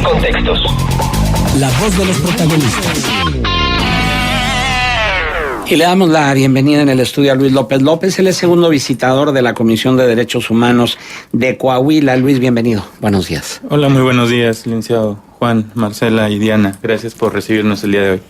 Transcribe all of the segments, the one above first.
Contextos. La voz de los protagonistas. Y le damos la bienvenida en el estudio a Luis López López. Él es segundo visitador de la Comisión de Derechos Humanos de Coahuila. Luis, bienvenido. Buenos días. Hola, muy buenos días, licenciado Juan, Marcela y Diana. Gracias por recibirnos el día de hoy.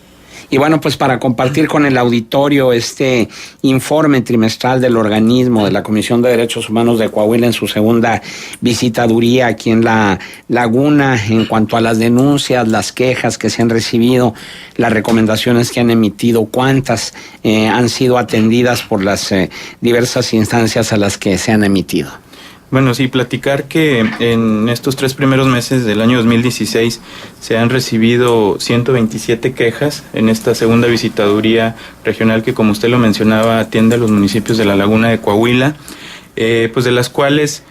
Y bueno, pues para compartir con el auditorio este informe trimestral del organismo de la Comisión de Derechos Humanos de Coahuila en su segunda visitaduría aquí en La Laguna, en cuanto a las denuncias, las quejas que se han recibido, las recomendaciones que han emitido, cuántas han sido atendidas por las diversas instancias a las que se han emitido. Bueno, sí, platicar que en estos 3 primeros meses del año 2016 se han recibido 127 quejas en esta segunda visitaduría regional que, como usted lo mencionaba, atiende a los municipios de La Laguna de Coahuila, pues de las cuales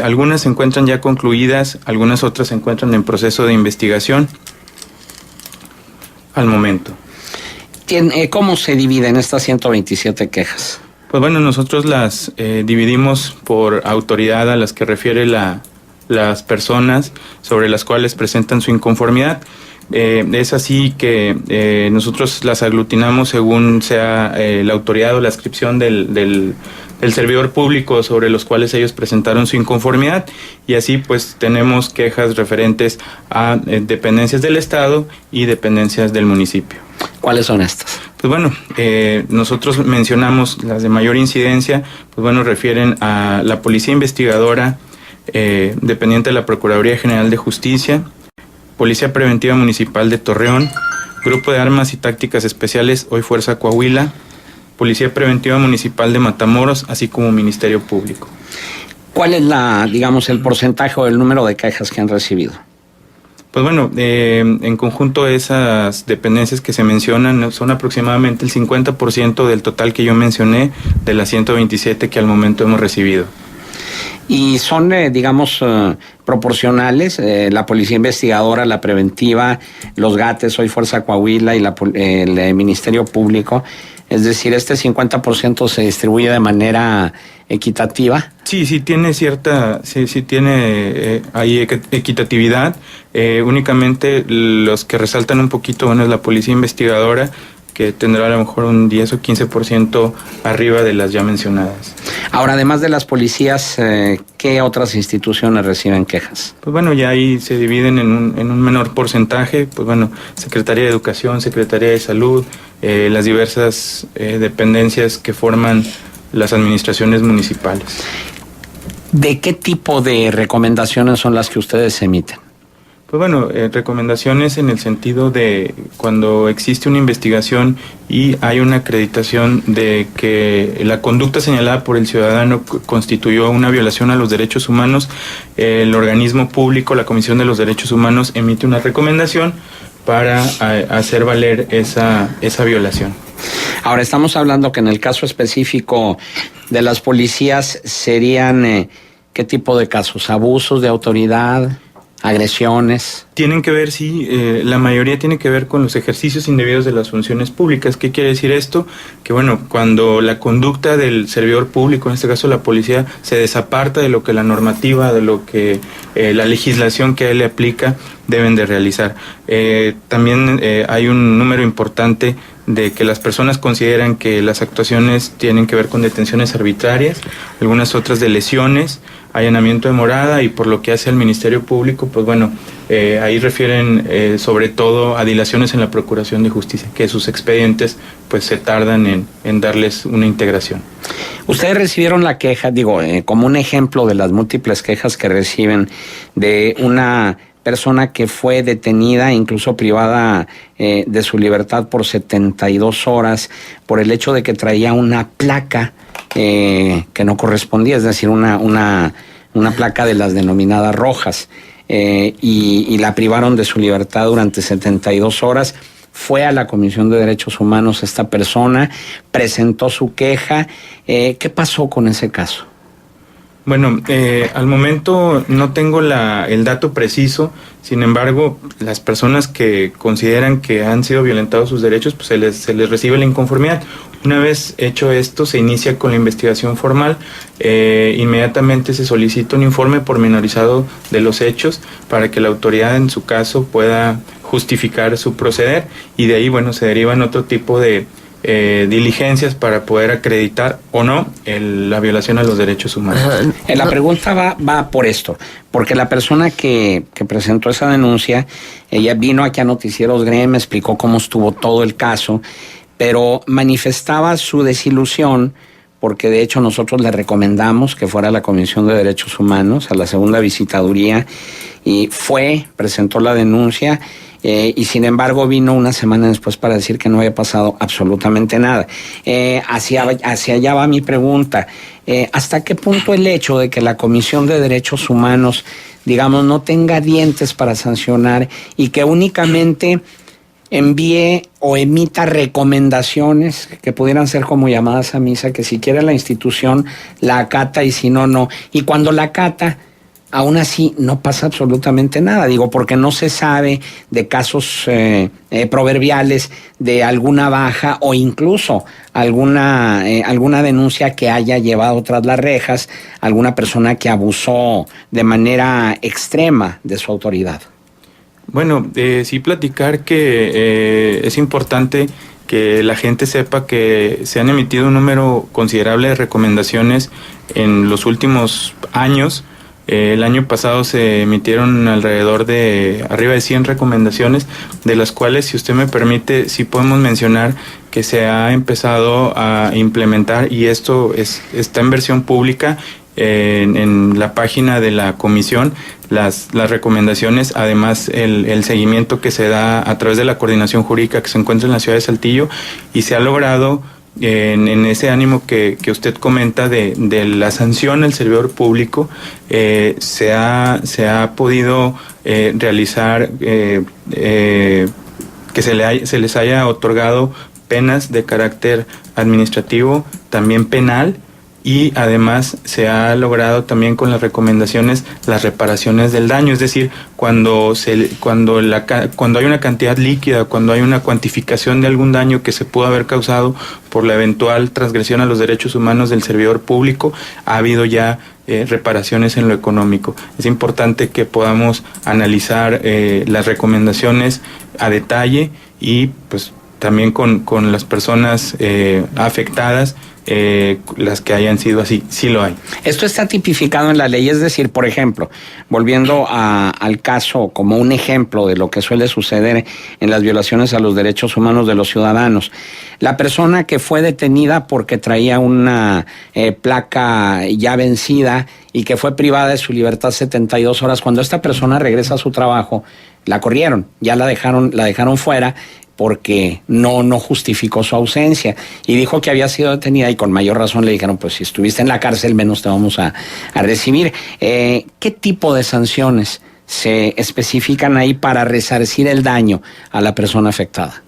algunas se encuentran ya concluidas, algunas otras se encuentran en proceso de investigación al momento. ¿Cómo se dividen estas 127 quejas? Pues bueno, nosotros las dividimos por autoridad a las que refiere las personas sobre las cuales presentan su inconformidad. Es así que nosotros las aglutinamos según sea la autoridad o la adscripción del servidor público sobre los cuales ellos presentaron su inconformidad, y así pues tenemos quejas referentes a dependencias del Estado y dependencias del municipio. ¿Cuáles son estas? Pues bueno, nosotros mencionamos las de mayor incidencia, pues bueno, refieren a la Policía Investigadora, dependiente de la Procuraduría General de Justicia, Policía Preventiva Municipal de Torreón, Grupo de Armas y Tácticas Especiales, hoy Fuerza Coahuila, Policía Preventiva Municipal de Matamoros, así como Ministerio Público. ¿Cuál es el porcentaje o el número de quejas que han recibido? Pues bueno, en conjunto esas dependencias que se mencionan son aproximadamente el 50% del total que yo mencioné de las 127 que al momento hemos recibido. Y son, proporcionales, la Policía Investigadora, la Preventiva, los GATES, hoy Fuerza Coahuila y el Ministerio Público. Es decir, este 50% se distribuye de manera equitativa. Sí tiene hay equitatividad. Únicamente los que resaltan un poquito, bueno, es la Policía Investigadora, que tendrá a lo mejor un 10 o 15% arriba de las ya mencionadas. Ahora, además de las policías, ¿qué otras instituciones reciben quejas? Pues bueno, ya ahí se dividen en un menor porcentaje, pues bueno, Secretaría de Educación, Secretaría de Salud, las diversas dependencias que forman las administraciones municipales. ¿De qué tipo de recomendaciones son las que ustedes emiten? Pues bueno, recomendaciones en el sentido de cuando existe una investigación y hay una acreditación de que la conducta señalada por el ciudadano constituyó una violación a los derechos humanos, el organismo público, la Comisión de los Derechos Humanos, emite una recomendación para hacer valer esa violación. Ahora, estamos hablando que en el caso específico de las policías serían, ¿qué tipo de casos? ¿Abusos de autoridad? ¿Agresiones? Tienen que ver, sí, la mayoría tiene que ver con los ejercicios indebidos de las funciones públicas. ¿Qué quiere decir esto? Que bueno, cuando la conducta del servidor público, en este caso la policía, se desaparta de lo que la normativa, de lo que la legislación que a él le aplica, deben de realizar. También hay un número importante de que las personas consideran que las actuaciones tienen que ver con detenciones arbitrarias, algunas otras de lesiones, allanamiento de morada, y por lo que hace al Ministerio Público, pues bueno, ahí refieren sobre todo a dilaciones en la Procuración de Justicia, que sus expedientes pues se tardan en darles una integración. Ustedes recibieron la queja, como un ejemplo de las múltiples quejas que reciben de una persona que fue detenida, incluso privada de su libertad por 72 horas por el hecho de que traía una placa que no correspondía, es decir, una placa de las denominadas rojas, y la privaron de su libertad durante 72 horas. Fue a la Comisión de Derechos Humanos esta persona, presentó su queja. ¿Qué pasó con ese caso? Bueno, al momento no tengo el dato preciso, sin embargo, las personas que consideran que han sido violentados sus derechos, pues se les recibe la inconformidad. Una vez hecho esto, se inicia con la investigación formal. Inmediatamente se solicita un informe pormenorizado de los hechos para que la autoridad en su caso pueda justificar su proceder, y de ahí, bueno, se derivan otro tipo de diligencias para poder acreditar o no la violación a los derechos humanos. La pregunta va por esto, porque la persona que presentó esa denuncia, ella vino aquí a Noticieros GREE, me explicó cómo estuvo todo el caso, pero manifestaba su desilusión porque de hecho nosotros le recomendamos que fuera a la Comisión de Derechos Humanos, a la segunda visitaduría, y presentó la denuncia, y sin embargo vino una semana después para decir que no había pasado absolutamente nada. Hacia allá va mi pregunta. ¿Hasta qué punto el hecho de que la Comisión de Derechos Humanos, digamos, no tenga dientes para sancionar y que únicamente envíe o emita recomendaciones que pudieran ser como llamadas a misa, que si quiere la institución la acata y si no, no? Y cuando la acata, aún así no pasa absolutamente nada, digo, porque no se sabe de casos proverbiales de alguna baja o incluso alguna denuncia que haya llevado tras las rejas alguna persona que abusó de manera extrema de su autoridad. Bueno, sí platicar que es importante que la gente sepa que se han emitido un número considerable de recomendaciones en los últimos años. El año pasado se emitieron alrededor de arriba de 100 recomendaciones, de las cuales, si usted me permite, sí podemos mencionar que se ha empezado a implementar, y esto está en versión pública en la página de la comisión, las recomendaciones, además el seguimiento que se da a través de la coordinación jurídica que se encuentra en la ciudad de Saltillo, y se ha logrado en ese ánimo que usted comenta de la sanción al servidor público. Se ha podido realizar que se les haya otorgado penas de carácter administrativo, también penal, y además se ha logrado también con las recomendaciones las reparaciones del daño, es decir, cuando hay una cantidad líquida, cuando hay una cuantificación de algún daño que se pudo haber causado por la eventual transgresión a los derechos humanos del servidor público, ha habido ya reparaciones en lo económico. Es importante que podamos analizar las recomendaciones a detalle, y pues también con las personas afectadas, las que hayan sido así, sí lo hay. Esto está tipificado en la ley, es decir, por ejemplo, volviendo al caso como un ejemplo de lo que suele suceder en las violaciones a los derechos humanos de los ciudadanos, la persona que fue detenida porque traía una placa ya vencida y que fue privada de su libertad 72 horas, cuando esta persona regresa a su trabajo, la corrieron, ya la dejaron fuera, porque no justificó su ausencia y dijo que había sido detenida, y con mayor razón le dijeron, pues si estuviste en la cárcel menos te vamos a recibir. ¿Qué tipo de sanciones se especifican ahí para resarcir el daño a la persona afectada?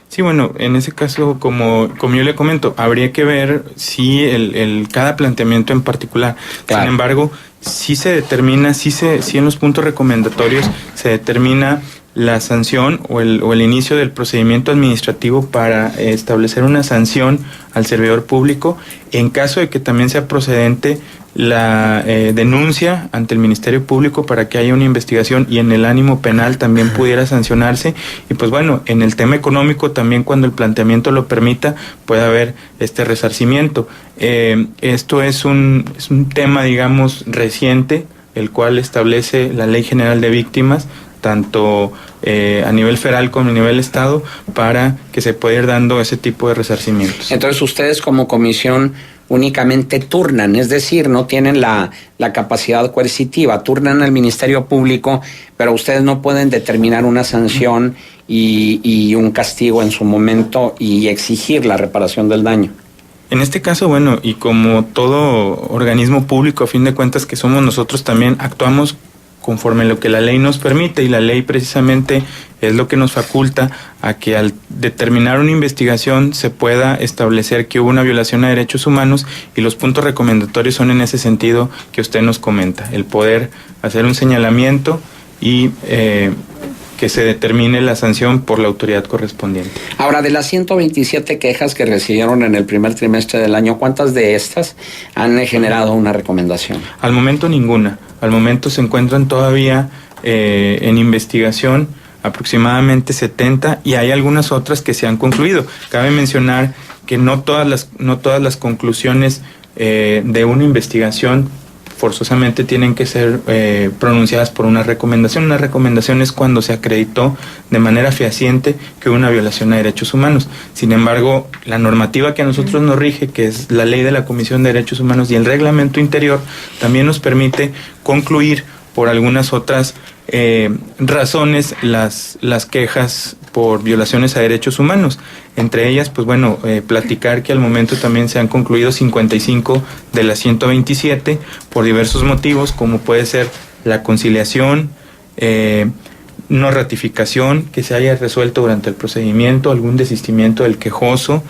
Sí, bueno, en ese caso, como yo le comento, habría que ver si cada planteamiento en particular. Claro. Sin embargo, sí se determina, sí en los puntos recomendatorios se determina la sanción o el inicio del procedimiento administrativo para establecer una sanción al servidor público, en caso de que también sea procedente la denuncia ante el Ministerio Público para que haya una investigación, y en el ánimo penal también pudiera sancionarse. Y pues bueno, en el tema económico también, cuando el planteamiento lo permita, puede haber este resarcimiento. Esto es un tema, digamos, reciente, el cual establece la Ley General de Víctimas, tanto a nivel federal como a nivel estado, para que se pueda ir dando ese tipo de resarcimientos. Entonces ustedes como comisión únicamente turnan, es decir, no tienen la capacidad coercitiva, turnan al Ministerio Público, pero ustedes no pueden determinar una sanción y un castigo en su momento y exigir la reparación del daño. En este caso, bueno, y como todo organismo público, a fin de cuentas que somos nosotros, también actuamos conforme lo que la ley nos permite, y la ley precisamente es lo que nos faculta a que al determinar una investigación se pueda establecer que hubo una violación a derechos humanos, y los puntos recomendatorios son en ese sentido que usted nos comenta, el poder hacer un señalamiento y que que se determine la sanción por la autoridad correspondiente. Ahora, de las 127 quejas que recibieron en el primer trimestre del año, ¿cuántas de estas han generado una recomendación? Al momento ninguna. Al momento se encuentran todavía en investigación aproximadamente 70 y hay algunas otras que se han concluido. Cabe mencionar que no todas las conclusiones de una investigación forzosamente tienen que ser pronunciadas por una recomendación. Una recomendación es cuando se acreditó de manera fehaciente que hubo una violación a derechos humanos. Sin embargo, la normativa que a nosotros nos rige, que es la Ley de la Comisión de Derechos Humanos y el reglamento interior, también nos permite concluir por algunas otras razones las quejas por violaciones a derechos humanos. Entre ellas, pues bueno, platicar que al momento también se han concluido 55 de las 127 por diversos motivos, como puede ser la conciliación, no ratificación, que se haya resuelto durante el procedimiento, algún desistimiento del quejoso,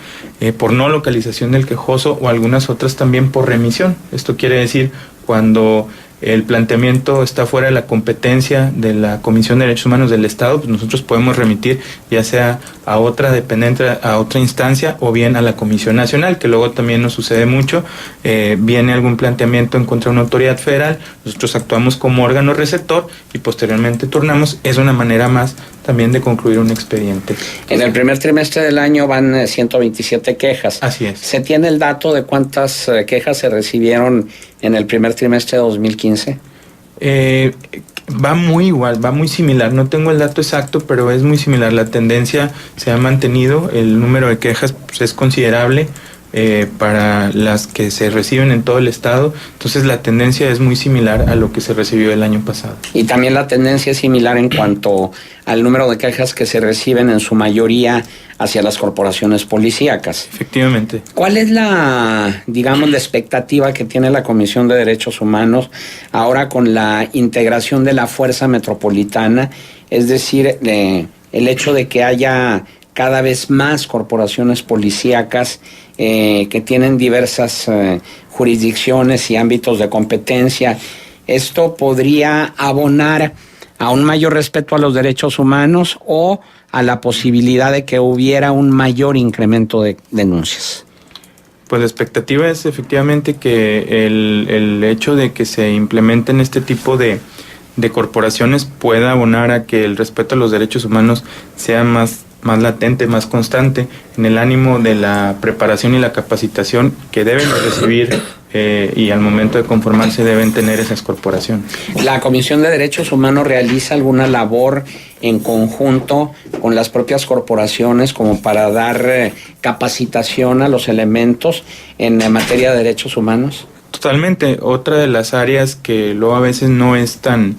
por no localización del quejoso o algunas otras también por remisión. Esto quiere decir cuando el planteamiento está fuera de la competencia de la Comisión de Derechos Humanos del Estado, pues nosotros podemos remitir ya sea a otra dependencia, a otra instancia o bien a la Comisión Nacional, que luego también nos sucede mucho. Viene algún planteamiento en contra de una autoridad federal, nosotros actuamos como órgano receptor y posteriormente turnamos. Es una manera más también de concluir un expediente. En el primer trimestre del año van 127 quejas. Así es. ¿Se tiene el dato de cuántas quejas se recibieron en el primer trimestre de 2015? Va muy igual, va muy similar. No tengo el dato exacto, pero es muy similar. La tendencia se ha mantenido, el número de quejas pues, es considerable para las que se reciben en todo el estado. Entonces la tendencia es muy similar a lo que se recibió el año pasado. Y también la tendencia es similar en cuanto al número de quejas que se reciben en su mayoría hacia las corporaciones policíacas. Efectivamente. ¿Cuál es la expectativa que tiene la Comisión de Derechos Humanos ahora con la integración de la Fuerza Metropolitana? Es decir, el hecho de que haya cada vez más corporaciones policíacas que tienen diversas jurisdicciones y ámbitos de competencia. ¿Esto podría abonar a un mayor respeto a los derechos humanos o a la posibilidad de que hubiera un mayor incremento de denuncias? Pues la expectativa es efectivamente que el hecho de que se implementen este tipo de corporaciones pueda abonar a que el respeto a los derechos humanos sea más latente, más constante, en el ánimo de la preparación y la capacitación que deben recibir y al momento de conformarse deben tener esas corporaciones. ¿La Comisión de Derechos Humanos realiza alguna labor en conjunto con las propias corporaciones como para dar capacitación a los elementos en materia de derechos humanos? Totalmente. Otra de las áreas que luego a veces no es tan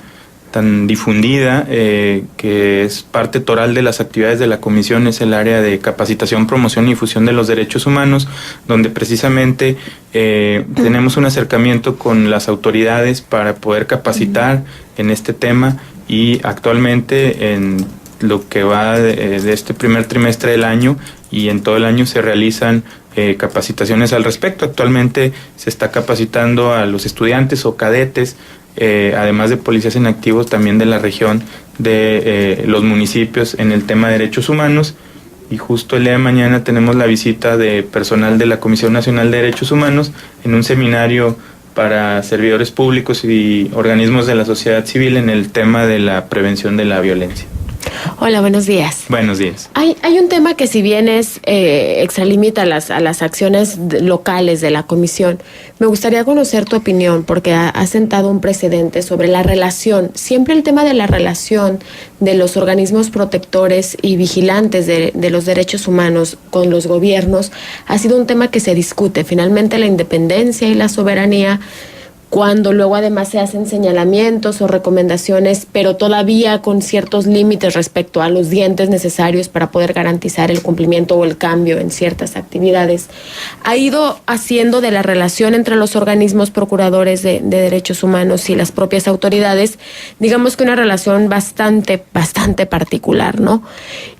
difundida, que es parte toral de las actividades de la Comisión, es el área de capacitación, promoción y difusión de los derechos humanos, donde precisamente tenemos un acercamiento con las autoridades para poder capacitar en este tema y actualmente en lo que va de este primer trimestre del año y en todo el año se realizan capacitaciones al respecto. Actualmente se está capacitando a los estudiantes o cadetes, además de policías en activos también de la región de los municipios en el tema de derechos humanos, y justo el día de mañana tenemos la visita de personal de la Comisión Nacional de Derechos Humanos en un seminario para servidores públicos y organismos de la sociedad civil en el tema de la prevención de la violencia. Hola, buenos días. Buenos días. Hay un tema que si bien es extralimita a las acciones locales de la comisión, me gustaría conocer tu opinión porque ha sentado un precedente sobre la relación, siempre el tema de la relación de los organismos protectores y vigilantes de los derechos humanos con los gobiernos ha sido un tema que se discute. Finalmente la independencia y la soberanía, cuando luego además se hacen señalamientos o recomendaciones, pero todavía con ciertos límites respecto a los dientes necesarios para poder garantizar el cumplimiento o el cambio en ciertas actividades, ha ido haciendo de la relación entre los organismos procuradores de derechos humanos y las propias autoridades, digamos que una relación bastante particular, ¿no?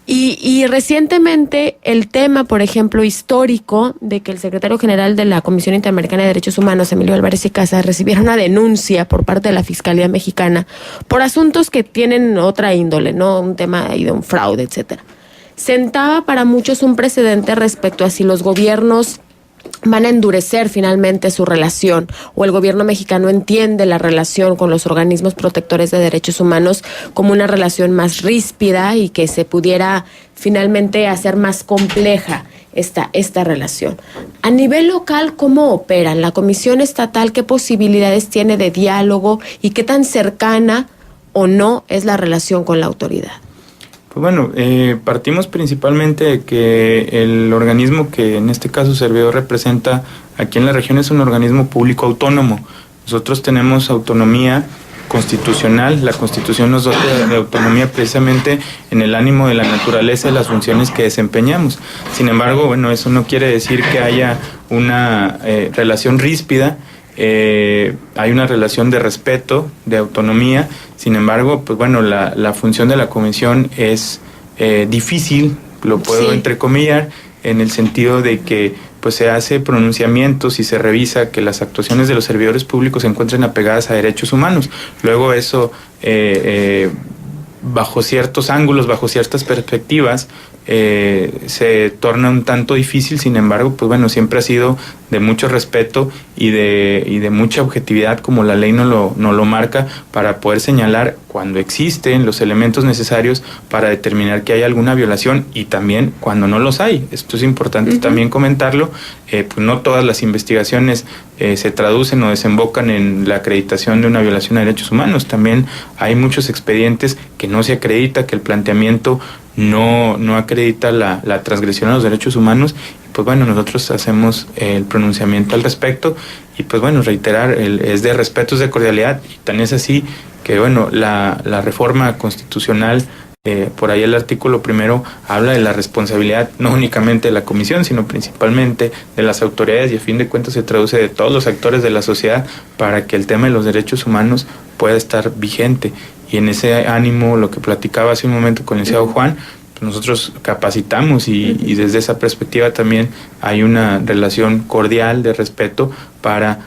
Y recientemente el tema, por ejemplo, histórico de que el secretario general de la Comisión Interamericana de Derechos Humanos, Emilio Álvarez y Casas, recibiera una denuncia por parte de la Fiscalía Mexicana por asuntos que tienen otra índole, ¿no? Un tema ahí de un fraude, etcétera. Sentaba para muchos un precedente respecto a si los gobiernos van a endurecer finalmente su relación o el gobierno mexicano entiende la relación con los organismos protectores de derechos humanos como una relación más ríspida y que se pudiera finalmente hacer más compleja esta relación. A nivel local, ¿cómo operan? La Comisión Estatal, ¿qué posibilidades tiene de diálogo y qué tan cercana o no es la relación con la autoridad? Pues bueno, partimos principalmente de que el organismo que en este caso Servidor representa aquí en la región es un organismo público autónomo. Nosotros tenemos autonomía constitucional, la Constitución nos dota de autonomía precisamente en el ánimo de la naturaleza de las funciones que desempeñamos. Sin embargo, bueno, eso no quiere decir que haya una relación ríspida. Hay una relación de respeto, de autonomía. Sin embargo, pues bueno, la función de la comisión es difícil, lo puedo entrecomillar, en el sentido de que pues se hace pronunciamientos y se revisa que las actuaciones de los servidores públicos se encuentren apegadas a derechos humanos. Luego eso, bajo ciertos ángulos, bajo ciertas perspectivas, se torna un tanto difícil. Sin embargo, pues bueno, siempre ha sido de mucho respeto y de mucha objetividad, como la ley no lo marca, para poder señalar cuando existen los elementos necesarios para determinar que hay alguna violación y también cuando no los hay. Esto es importante también comentarlo. Pues no todas las investigaciones se traducen o desembocan en la acreditación de una violación a derechos humanos. También hay muchos expedientes que no se acredita, que el planteamiento no acredita la transgresión a los derechos humanos. Pues bueno, nosotros hacemos el pronunciamiento al respecto y pues bueno, reiterar, es de respeto, es de cordialidad, y tan es así que bueno, la reforma constitucional, por ahí el artículo primero habla de la responsabilidad no únicamente de la comisión, sino principalmente de las autoridades, y a fin de cuentas se traduce de todos los actores de la sociedad para que el tema de los derechos humanos pueda estar vigente. Y en ese ánimo, lo que platicaba hace un momento con el licenciado Juan, pues nosotros capacitamos y desde esa perspectiva también hay una relación cordial de respeto para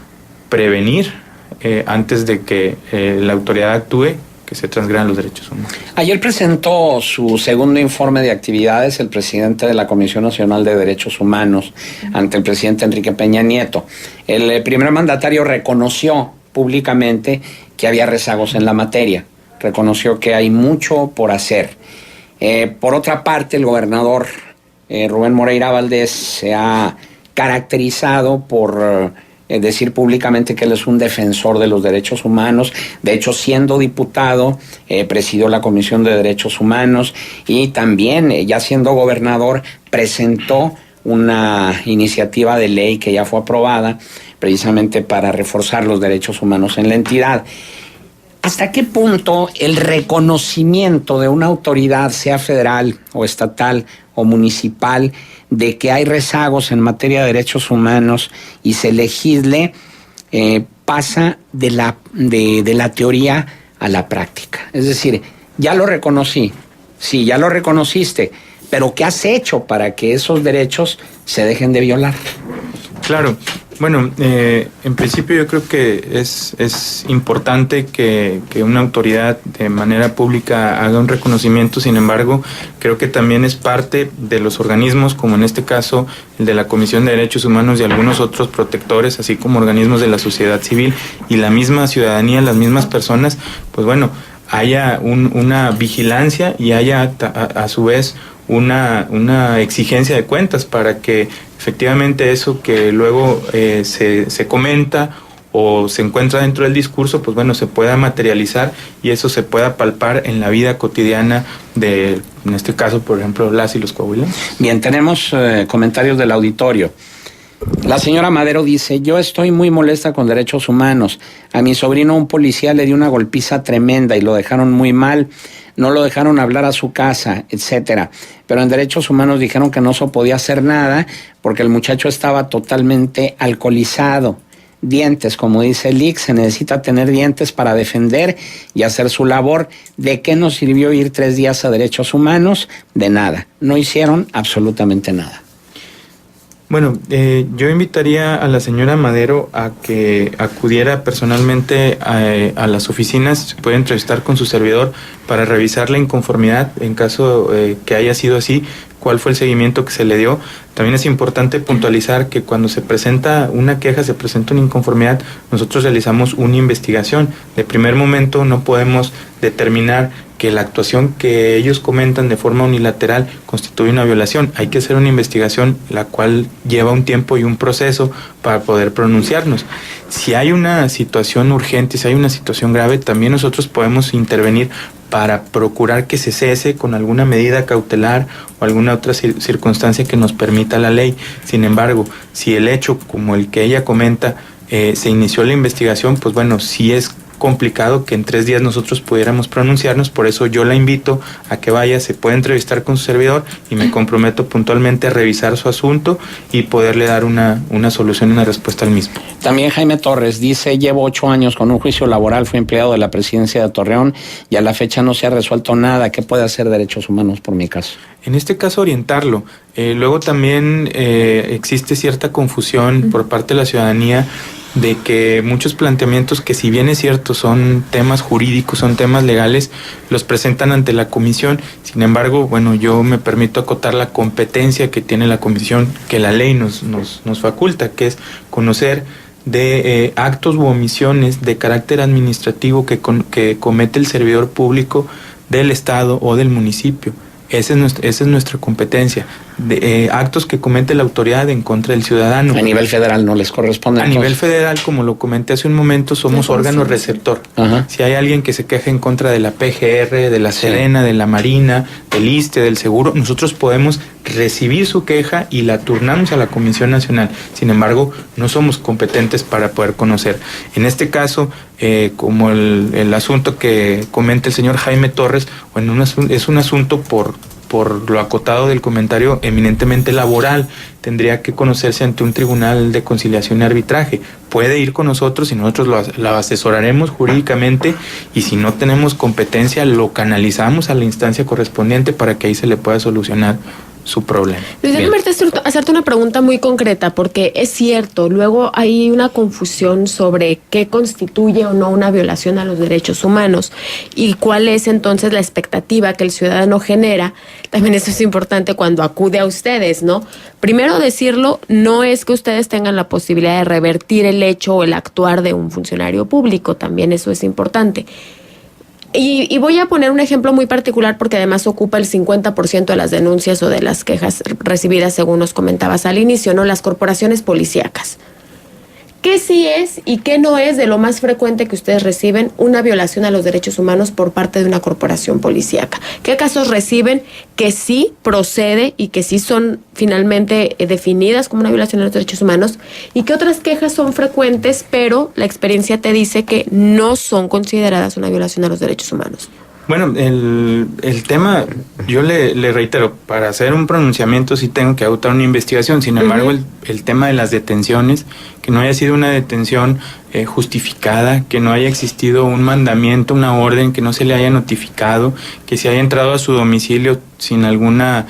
prevenir antes de que la autoridad actúe, que se transgredan los derechos humanos. Ayer presentó su segundo informe de actividades el presidente de la Comisión Nacional de Derechos Humanos ante el presidente Enrique Peña Nieto. El primer mandatario reconoció públicamente que había rezagos en la materia, reconoció que hay mucho por hacer. Por otra parte, el gobernador Rubén Moreira Valdés se ha caracterizado por decir públicamente que él es un defensor de los derechos humanos. De hecho, siendo diputado, presidió la Comisión de Derechos Humanos y también, ya siendo gobernador, presentó una iniciativa de ley que ya fue aprobada precisamente para reforzar los derechos humanos en la entidad. ¿Hasta qué punto el reconocimiento de una autoridad, sea federal o estatal o municipal, de que hay rezagos en materia de derechos humanos y se legisle, pasa de la teoría a la práctica? Es decir, ya lo reconocí, sí, ya lo reconociste, pero ¿qué has hecho para que esos derechos se dejen de violar? Claro. Bueno, en principio yo creo que es importante que una autoridad de manera pública haga un reconocimiento. Sin embargo, creo que también es parte de los organismos, como en este caso el de la Comisión de Derechos Humanos y algunos otros protectores, así como organismos de la sociedad civil y la misma ciudadanía, las mismas personas, pues bueno, haya una vigilancia y haya a su vez una exigencia de cuentas para que efectivamente eso que luego se comenta o se encuentra dentro del discurso, pues bueno, se pueda materializar y eso se pueda palpar en la vida cotidiana de, en este caso, por ejemplo, las y los coahuilenses. Bien, tenemos comentarios del auditorio. La señora Madero dice: yo estoy muy molesta con derechos humanos. A mi sobrino un policía le dio una golpiza tremenda y lo dejaron muy mal. No lo dejaron hablar a su casa, etcétera. Pero en derechos humanos dijeron que no se podía hacer nada porque el muchacho estaba totalmente alcoholizado. dientes, como dice el IC, se necesita tener dientes para defender y hacer su labor. ¿De qué nos sirvió ir 3 días a Derechos Humanos? De nada, no hicieron absolutamente nada. Bueno, yo invitaría a la señora Madero a que acudiera personalmente a las oficinas, se puede entrevistar con su servidor para revisar la inconformidad en caso que haya sido así, cuál fue el seguimiento que se le dio. También es importante puntualizar que cuando se presenta una queja, se presenta una inconformidad, nosotros realizamos una investigación. De primer momento no podemos determinar que la actuación que ellos comentan de forma unilateral constituye una violación. Hay que hacer una investigación, la cual lleva un tiempo y un proceso para poder pronunciarnos. Si hay una situación urgente, si hay una situación grave, también nosotros podemos intervenir para procurar que se cese con alguna medida cautelar o alguna otra circunstancia que nos permita la ley. Sin embargo, si el hecho como el que ella comenta se inició la investigación, pues bueno, sí es complicado que en 3 días nosotros pudiéramos pronunciarnos. Por eso yo la invito a que vaya, se puede entrevistar con su servidor y me comprometo puntualmente a revisar su asunto y poderle dar una solución y una respuesta al mismo. También Jaime Torres dice: llevo 8 años con un juicio laboral, fui empleado de la presidencia de Torreón y a la fecha no se ha resuelto nada. ¿Qué puede hacer Derechos Humanos por mi caso? En este caso orientarlo. Luego también existe cierta confusión por parte de la ciudadanía de que muchos planteamientos que, si bien es cierto, son temas jurídicos, son temas legales, los presentan ante la comisión. Sin embargo, bueno, yo me permito acotar la competencia que tiene la comisión, que la ley nos faculta, que es conocer de actos u omisiones de carácter administrativo que comete el servidor público del Estado o del municipio. Esa es nuestra competencia. Actos que comete la autoridad en contra del ciudadano. A nivel federal no les corresponde. A nivel federal, como lo comenté hace un momento, somos órgano receptor. Ajá. Si hay alguien que se queja en contra de la PGR, de la Sedena, de la Marina, del ISSSTE, del Seguro, nosotros podemos recibir su queja y la turnamos a la Comisión Nacional. Sin embargo, no somos competentes para poder conocer. En este caso, como el asunto que comenta el señor Jaime Torres, bueno, es un asunto por lo acotado del comentario eminentemente laboral, tendría que conocerse ante un tribunal de conciliación y arbitraje. Puede ir con nosotros y nosotros lo asesoraremos jurídicamente, y si no tenemos competencia lo canalizamos a la instancia correspondiente para que ahí se le pueda solucionar su problema. Luis, déjame hacerte una pregunta muy concreta, porque es cierto, luego hay una confusión sobre qué constituye o no una violación a los derechos humanos y cuál es entonces la expectativa que el ciudadano genera. También eso es importante cuando acude a ustedes, ¿no? Primero decirlo, no es que ustedes tengan la posibilidad de revertir el hecho o el actuar de un funcionario público, también eso es importante. Y voy a poner un ejemplo muy particular porque además ocupa el 50% de las denuncias o de las quejas recibidas, según nos comentabas al inicio, ¿no? Las corporaciones policíacas. ¿Qué sí es y qué no es de lo más frecuente que ustedes reciben una violación a los derechos humanos por parte de una corporación policíaca? ¿Qué casos reciben que sí procede y que sí son finalmente definidas como una violación a los derechos humanos? ¿Y qué otras quejas son frecuentes, pero la experiencia te dice que no son consideradas una violación a los derechos humanos? Bueno, el tema, yo le reitero, para hacer un pronunciamiento sí tengo que agotar una investigación. Sin embargo, el tema de las detenciones, que no haya sido una detención justificada, que no haya existido un mandamiento, una orden, que no se le haya notificado, que se haya entrado a su domicilio sin alguna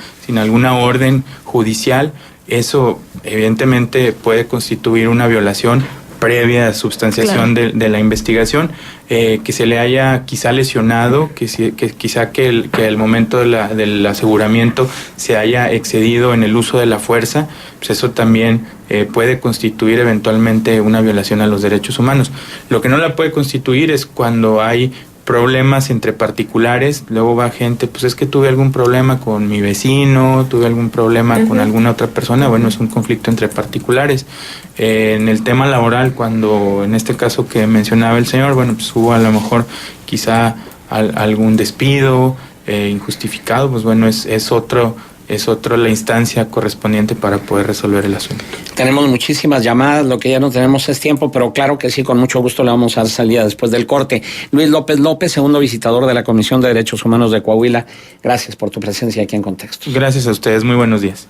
orden judicial, eso evidentemente puede constituir una violación previa substanciación de la investigación, que se le haya quizá lesionado, quizá que el momento del aseguramiento se haya excedido en el uso de la fuerza, pues eso también puede constituir eventualmente una violación a los derechos humanos. Lo que no la puede constituir es cuando hay problemas entre particulares, luego va gente, pues es que tuve algún problema con mi vecino, tuve algún problema con alguna otra persona, bueno, es un conflicto entre particulares. En el tema laboral, cuando en este caso que mencionaba el señor, bueno, pues hubo a lo mejor quizá algún despido injustificado, pues bueno, es otro la instancia correspondiente para poder resolver el asunto. Tenemos muchísimas llamadas, lo que ya no tenemos es tiempo, pero claro que sí, con mucho gusto le vamos a dar salida después del corte. Luis López López, segundo visitador de la Comisión de Derechos Humanos de Coahuila, gracias por tu presencia aquí en Contexto. Gracias a ustedes, muy buenos días.